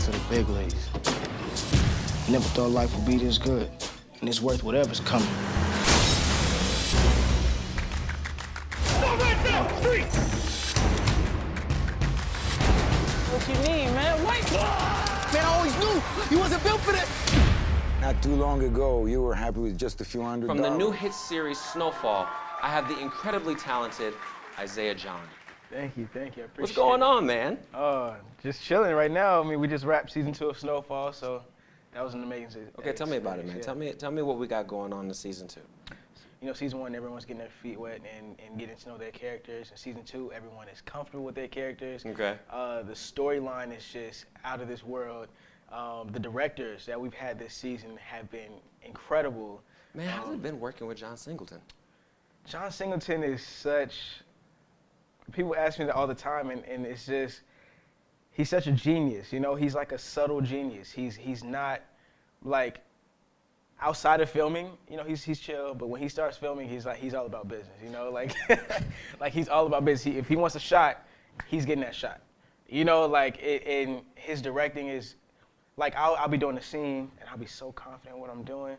to the big leagues. Never thought life would be this good, and it's worth whatever's coming. Stop right now! Freeze! What you need, man? Wait! Man, I always knew he wasn't built for this. Not too long ago, you were happy with just a few $100. From the new hit series Snowfall, I have the incredibly talented Isaiah John. Thank you, I appreciate it. What's going on, man? Just chilling right now. I mean, we just wrapped season 2 of Snowfall, so that was an amazing season. Okay, tell me about it, man. Yeah. Tell me what we got going on in season 2. You know, season 1, everyone's getting their feet wet and getting to know their characters. And season 2, everyone is comfortable with their characters. Okay. The storyline is just out of this world. The directors that we've had this season have been incredible. Man, how's it been working with John Singleton? John Singleton is such, people ask me that all the time, and it's just, he's such a genius, you know? He's like a subtle genius. He's not like, outside of filming, you know, he's chill, but when he starts filming, he's all about business, you know? Like, like he's all about business. If he wants a shot, he's getting that shot. You know, like, and his directing is, like, I'll be doing a scene, and I'll be so confident in what I'm doing,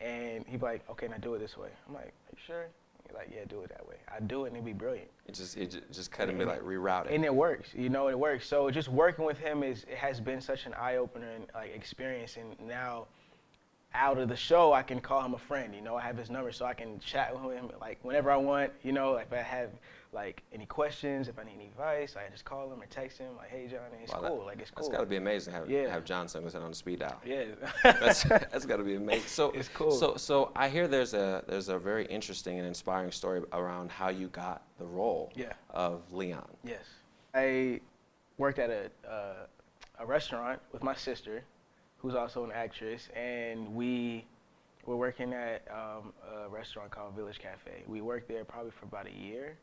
and he'll be like, okay, now do it this way. I'm like, are you sure? He's like, yeah, do it that way. I do it, and it'd be brilliant. It just kind of be like rerouted. And it works, you know, it works. So just working with him it has been such an eye-opener and like experience, and now out of the show, I can call him a friend, you know, I have his number so I can chat with him like whenever I want, you know, if I have like any questions, if I need any advice, I just call him or text him like, hey John, and it's cool, like it's cool. That's gotta be amazing to have John Singleton on the speed dial. Yeah. that's gotta be amazing. So it's cool. So I hear there's a very interesting and inspiring story around how you got the role of Leon. Yes. I worked at a restaurant with my sister, who's also an actress, and we were working at a restaurant called Village Cafe. We worked there probably for about a year,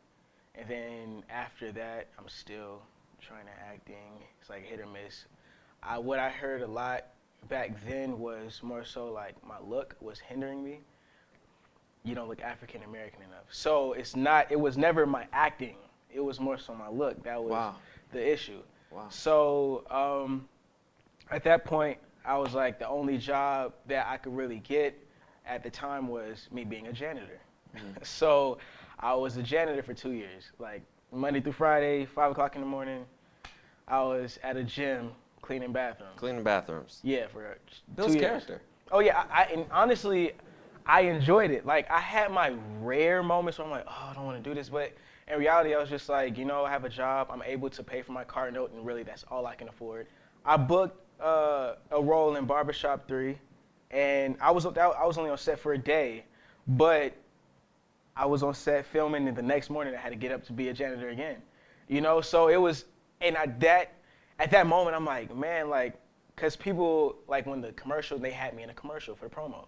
and then after that, I'm still trying to acting. It's like hit or miss. What I heard a lot back then was more so like my look was hindering me. You don't look African American enough. So it was never my acting. It was more so my look. That was the issue. Wow. So at that point, I was like, the only job that I could really get at the time was me being a janitor. Mm-hmm. So I was a janitor for 2 years. Like Monday through Friday, 5 o'clock in the morning, I was at a gym cleaning bathrooms. Cleaning bathrooms. Yeah, for Bill's 2 years. character. Oh yeah, and honestly, I enjoyed it. Like I had my rare moments where I'm like, oh, I don't want to do this, but in reality, I was just like, you know, I have a job, I'm able to pay for my car note, and really that's all I can afford. I booked a role in Barbershop 3, and I was only on set for a day, but I was on set filming, and the next morning I had to get up to be a janitor again, you know. So it was, and at that moment I'm like, man, like, cause people like when the commercial, they had me in a commercial for the promo,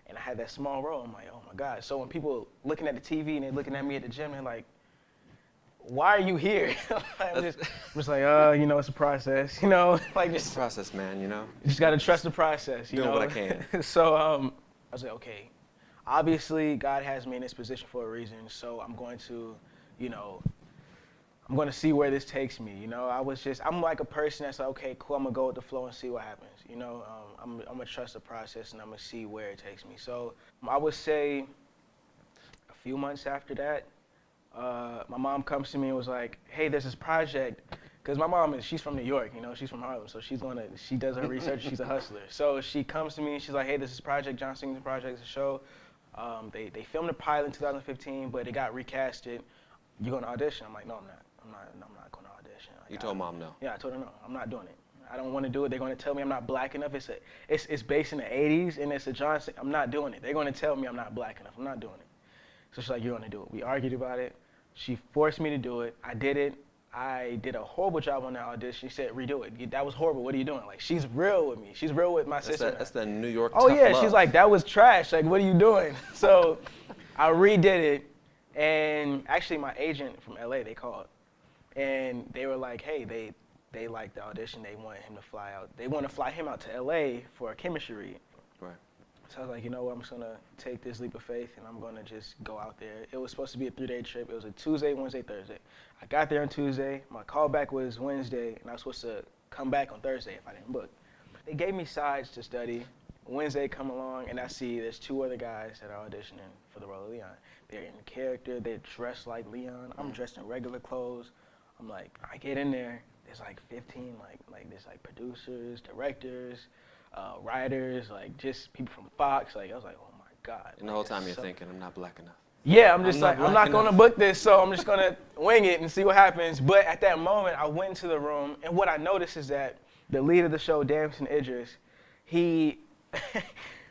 and I had that small role. I'm like, oh my God. So when people looking at the TV and they're looking at me at the gym, they're like, why are you here? I'm just like, you know, it's a process, you know, like It's a process, man, you know? You just gotta trust the process, you Doing know? what I can. So I was like, okay, obviously God has me in this position for a reason, so I'm going to, you know, I'm gonna see where this takes me, you know? I'm like a person that's like, okay, cool, I'm gonna go with the flow and see what happens, you know? I'm gonna trust the process and I'm gonna see where it takes me. So I would say a few months after that, my mom comes to me and was like, hey, there's this project, because my mom she's from New York, you know, she's from Harlem, so she does her research, she's a hustler. So she comes to me and she's like, hey, there's this project, John Singleton Project, it's a show. They filmed a pilot in 2015, but it got recasted. You gonna audition? I'm like, no, I'm not gonna audition. Like, You told mom no? Yeah, I told her no, I'm not doing it. I don't want to do it. They're gonna tell me I'm not black enough. It's based in the 80s, and it's a John Singleton. I'm not doing it. They're gonna tell me I'm not black enough. I'm not doing it. So she's like, you're gonna do it. We argued about it. She forced me to do it. I did it. I did a horrible job on that audition. She said, redo it. That was horrible. What are you doing? Like, she's real with me. She's real with my sister. That's the New York Oh, tough yeah. love. She's like, that was trash. Like, what are you doing? So I redid it. And actually, my agent from LA, they called. And they were like, hey, they liked the audition. They wanted him to fly out. They want to fly him out to LA for a chemistry read. Right. So I was like, you know what, I'm just gonna take this leap of faith and I'm gonna just go out there. It was supposed to be a 3-day trip. It was a Tuesday, Wednesday, Thursday. I got there on Tuesday. My callback was Wednesday, and I was supposed to come back on Thursday if I didn't book. They gave me sides to study. Wednesday come along, and I see there's 2 other guys that are auditioning for the role of Leon. They're in character. They're dressed like Leon. I'm dressed in regular clothes. I'm like, I get in there. There's like 15, there's like producers, directors, writers, like just people from Fox. Like I was like, oh my God. And the whole time you're thinking, I'm not black enough. Yeah, I'm not going to book this, so I'm just going to wing it and see what happens. But at that moment, I went into the room, and what I noticed is that the lead of the show, Damson Idris, he,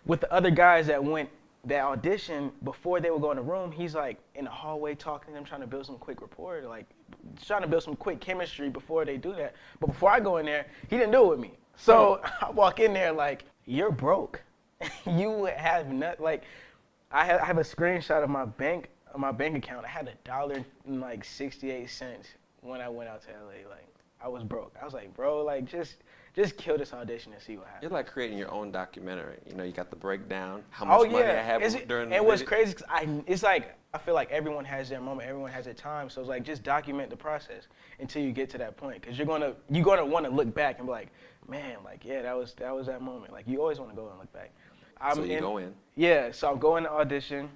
with the other guys that auditioned, before they would go in the room, he's like in the hallway talking to them, trying to build some quick rapport, like trying to build some quick chemistry before they do that. But before I go in there, he didn't do it with me. So I walk in there like, you're broke. You have not, like, I have a screenshot of my bank account. I had $1.68 when I went out to LA. Like, I was broke. I was like, bro, like just kill this audition and see what happens. You're like creating your own documentary. You know, you got the breakdown, how much money I have during the And what's crazy, cause it's like, I feel like everyone has their moment, everyone has their time. So it's like, just document the process until you get to that point. Cause you're gonna want to look back and be like, man, like, yeah, that was that moment. Like, you always want to go and look back. So you go in. Yeah, so I'm going to audition,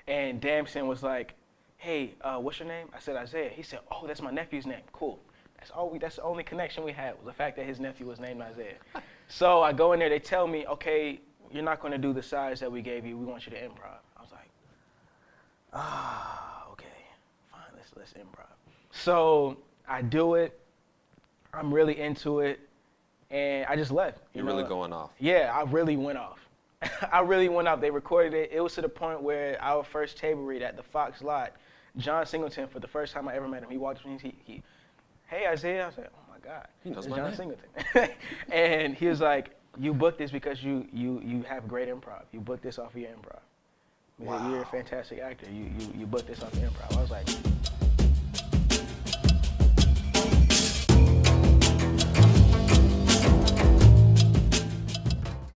and Damson was like, hey, what's your name? I said, Isaiah. He said, oh, that's my nephew's name. Cool. That's the only connection we had, was the fact that his nephew was named Isaiah. So I go in there, they tell me, okay, you're not going to do the sides that we gave you. We want you to improv. I was like, okay, fine, let's improv. So I do it. I'm really into it. And I just left. You're really going off. Yeah, I really went off. I really went off. They recorded it. It was to the point where our first table read at the Fox lot, John Singleton, for the first time I ever met him, he walked up to me, he hey, Isaiah. I was like, oh my God. He knows it's my John name. Singleton. And he was like, you booked this because you have great improv. You booked this off of your improv. Wow. You're a fantastic actor. You booked this off of improv. I was like,